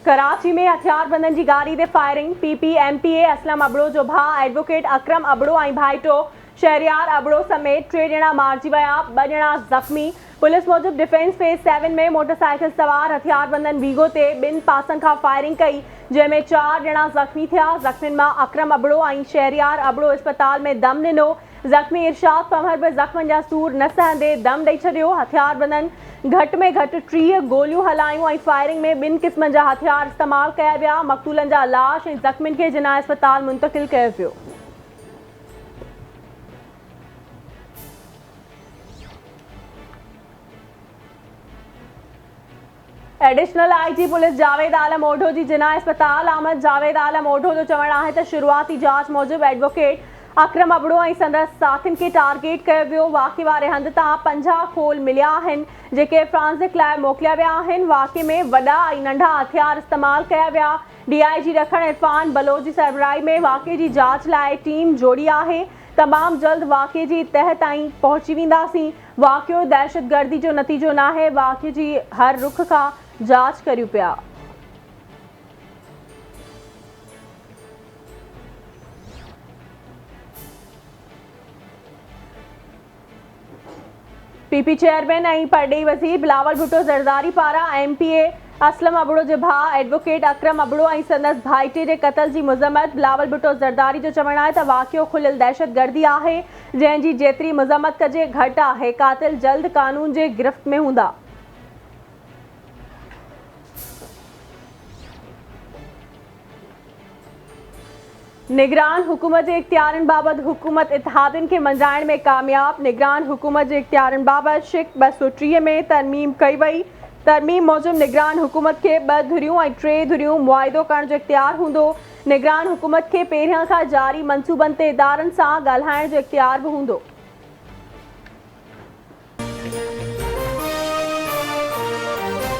कराची में हथियारबंदनि जी गाड़ी ते फायरिंग। PPMPA असलम अबड़ो जो भाउ एडवोकेट अकरम अबड़ो ऐं भाइटो शहरियार अबड़ो समेत 3 ॼणा मारिजी विया, 2 ॼणा ज़ख़्मी। पुलिस मूजिब डिफेंस फेज़ 7 में मोटरसाइकिल सवार हथियारबंदनि वीगो ते 2 पासनि खां फायरिंग कई, जंहिंमें 4 ॼणा ज़ख़्मी थिया। ज़ख़्मियुनि मां अकरम अबड़ो ऐं शहरियार अबड़ो इस्पताल में दम ॾिनो। ज़ख़्मी इरशाद पंवर बि ज़ख़्मनि जा सूर न सहंदे दम ॾेई छॾियो। हथियारबंदनि घटि में घटि 30 गोलियूं हलायूं ऐं फायरिंग में 2 क़िस्मनि जा हथियार इस्तेमाल कया विया। मक़तूलनि जा लाश ऐं ज़ख़्मियुनि खे जिना इस्पताल मुंतक़िल कयो वियो। Additional IG police Javed Alam ओढो जी जिना इस्पताल आमद। जावेद आलम ओढो जो चवणु आहे त शुरूआती जांच मूजिब एडवोकेट अकरम अबड़ो ऐं संदसि साथियुनि खे टारगेट कयो वियो। वाक़िए वारे हंधि तां 50 खोल मिलिया आहिनि, जेके फ्रांसिक लाइ मोकिलिया विया आहिनि। वाक़िए में वॾा ऐं नंढा हथियार इस्तेमाल कया विया। DIG ॾखण इरफान बलोच जी सरबराही में वाक़िए जी जांच लाइ टीम जोड़ी आहे। तमामु जल्द वाक़िए जी तह ताईं पहुची वेंदासीं। वाक़ियो दहशतगर्दी जो नतीजो नाहे। वाक़िए जी हर रुख खां जांच करियूं पिया। PP चेयरमैन ऐं परडेही वज़ीर बिलावल भुट्टो ज़रदारी पारां MPA असलम अबड़ो जे भाउ एडवोकेट अकरम अबड़ो ऐं संदसि भाइटे जे क़त्ल जी मज़म्मत। बिलावल भुट्टो ज़रदारी जो चवणु आहे त वाक़ियो खुलियल दहशतगर्दी आहे, जंहिंजी जेतिरी मज़म्मत कजे घटि आहे। क़ातिल जल्द कानून जे गिरफ़्त में हूंदा। निगरान हुकूमत जे इख्तियारनि बाबति हुकूमत इतिहादियुनि खे मंझाइण में कामयाब। निगरान हुकूमत जे इख्तियारनि बाबति शिक 203 में तरमीम कई वई। तरमीम मूजिब निगरान हुकूमत खे 2 धुरियूं ऐं 3 धुरियूं मुआहिदो करण जो इख्तियार हूंदो। निगरान हुकूमत खे पहिरियां खां जारी मंसूबनि ते इदारनि सां ॻाल्हाइण जो इख्तियार बि हूंदो।